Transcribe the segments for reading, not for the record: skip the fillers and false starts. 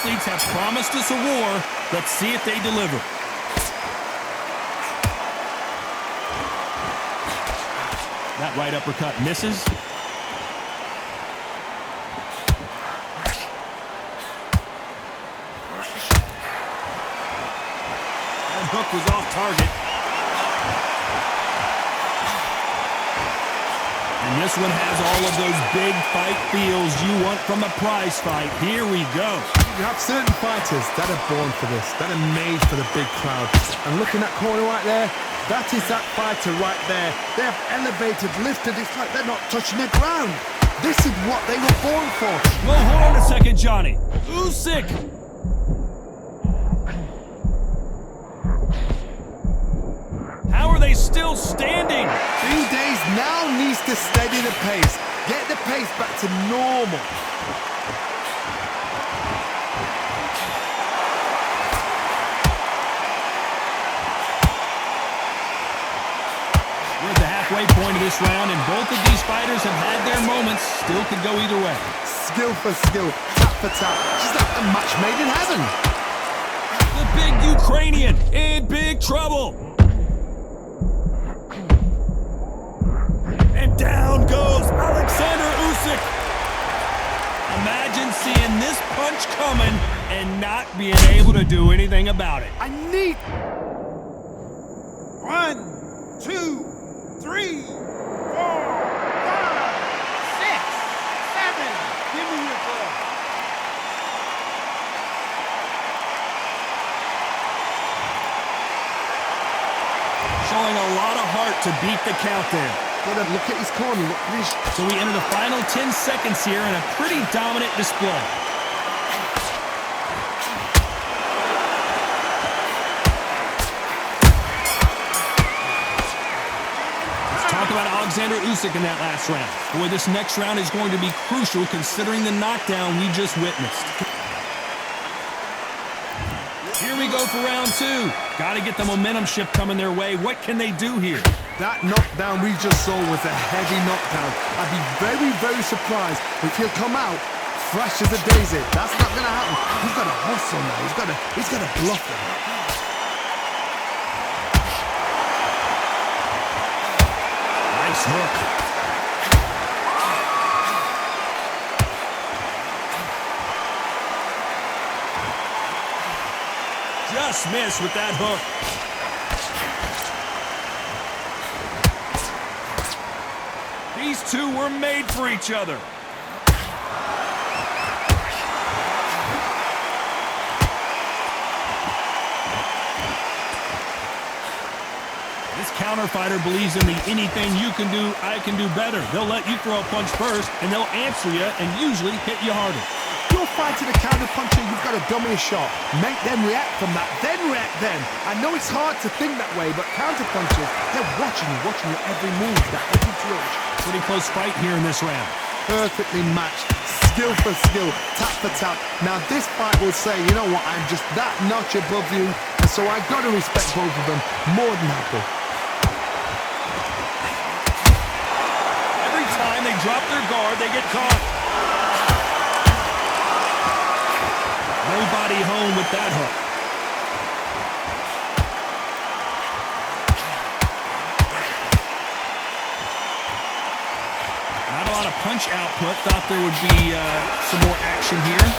athletes have promised us a war. Let's see if they deliver. That right uppercut misses. That hook was off target. And this one has all of those big fight feels you want from a prize fight. Here we go. You have certain fighters that are born for this, that are made for the big crowd. And look in that corner right there, that is that fighter right there. They have elevated, lifted, it's like they're not touching the ground. This is what they were born for. Well, hold on a second, Johnny. Usyk. How are they still standing? B-Days now needs to steady the pace. Get the pace back to normal. We're at the halfway point of this round, and both of these fighters have had their moments. Still could go either way. Skill for skill, tap for tap. Just like a match made in heaven. The big Ukrainian in big trouble. And down goes Alexander Usyk. Imagine seeing this punch coming and not being able to do anything about it. I need... 1, 2, 3, 4, 5, 6, 7. Give me your ball. Showing a lot of heart to beat the count there. Look at his corner. Look at his... So we enter the final 10 seconds here in a pretty dominant display. Let's talk about Alexander Usyk in that last round. Boy, this next round is going to be crucial considering the knockdown we just witnessed. Here we go for round 2. Got to get the momentum shift coming their way. What can they do here? That knockdown we just saw was a heavy knockdown. I'd be very, very surprised if he'll come out fresh as a daisy. That's not going to happen. He's got to hustle now. He's got to bluff him. Nice hook. Just missed with that hook. These two were made for each other. This counter fighter believes in the anything you can do, I can do better. They'll let you throw a punch first, and they'll answer you and usually hit you harder. You're fighting a counter puncher, you've got to dummy a shot. Make them react from that, then react then. I know it's hard to think that way, but counter punchers, they're watching you every move, that every twitch. Pretty close fight here in this round. Perfectly matched, skill for skill, tap for tap. Now this fight will say, you know what, I'm just that notch above you, and so I've got to respect both of them more than happy. Every time they drop their guard, they get caught. Nobody home with that hook. Not a lot of punch output. Thought there would be some more action here.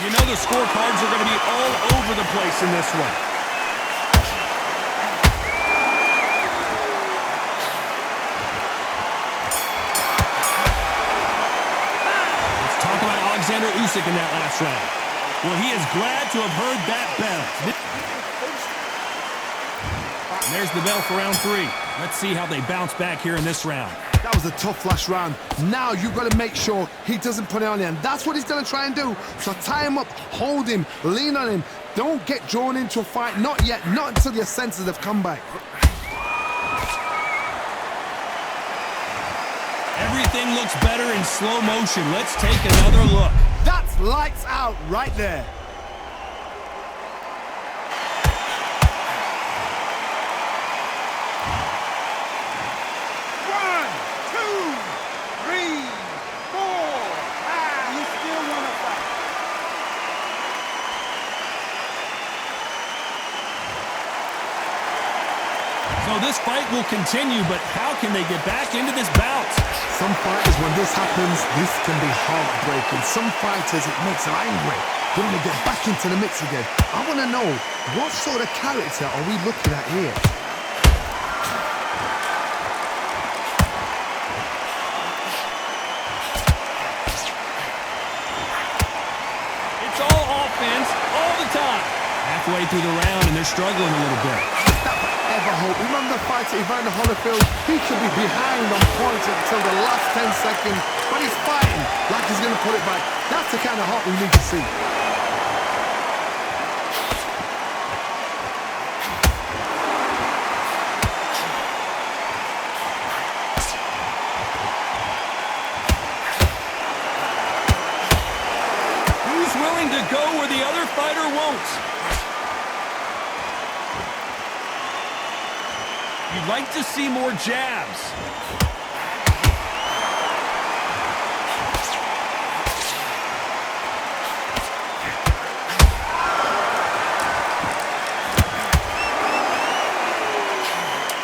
You know the scorecards are going to be all over the place in this one. Alexander Usyk in that last round. Well, he is glad to have heard that bell. And there's the bell for round 3. Let's see how they bounce back here in this round. That was a tough last round. Now you've got to make sure he doesn't put it on you, and that's what he's going to try and do. So tie him up, hold him, lean on him. Don't get drawn into a fight. Not yet. Not until your senses have come back. Everything looks better in slow motion. Let's take another look. That's lights out right there. will continue, but how can they get back into this bout? Some fighters, when this happens, this can be heartbreaking. Some fighters, it makes them angry. They want to get back into the mix again. I want to know, what sort of character are we looking at here? It's all offense, all the time. Halfway through the round, and they're struggling a little bit. Ever hope. Remember the fighter Evander Holyfield? He could be behind on points until the last 10 seconds, but he's fighting like he's going to put it back. That's the kind of heart we need to see. Who's willing to go where the other fighter won't? You'd like to see more jabs.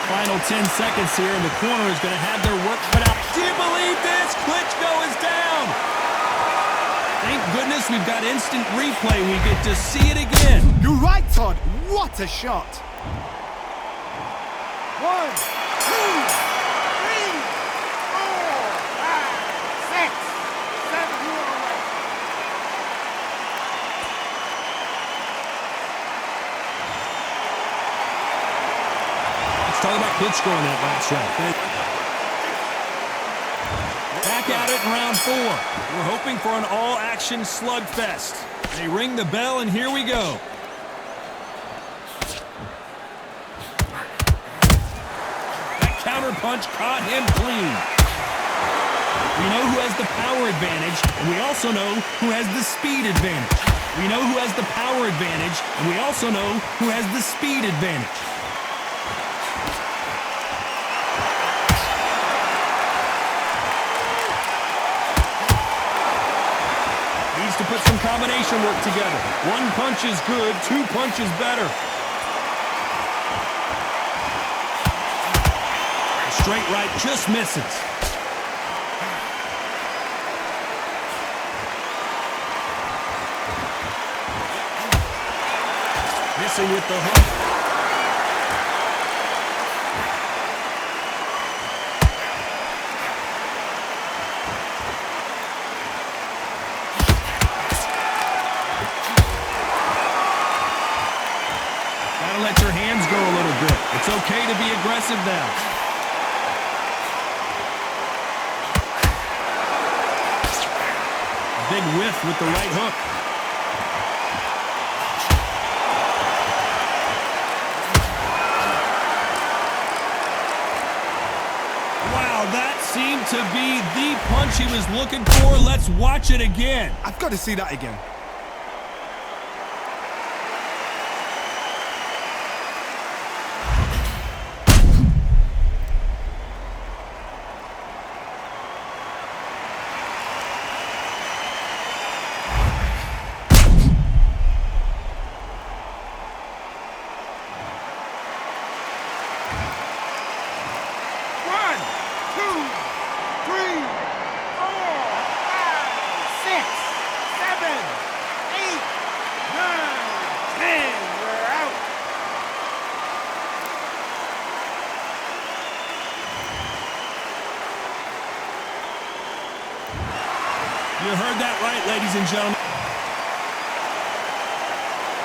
Final 10 seconds here, and the corner is going to have their work cut out. Do you believe this? Klitschko is down. Thank goodness we've got instant replay. We get to see it again. You're right, Todd. What a shot. 1, 2, 3, 4, 5, 6, 7. You are right. Let's talk about Klitschko in that last round. Back at it in round 4. We're hoping for an all-action slugfest. They ring the bell, and here we go. Counter punch caught him clean. We know who has the power advantage, and we also know who has the speed advantage. We know who has the power advantage, and we also know who has the speed advantage. Needs to put some combination work together. One punch is good, 2 punches better. Straight right just misses. Missing with the hook. Gotta let your hands go a little bit. It's okay to be aggressive now. Big whiff with the right hook. Wow, that seemed to be the punch he was looking for. Let's watch it again. I've got to see that again. You heard that right, ladies and gentlemen.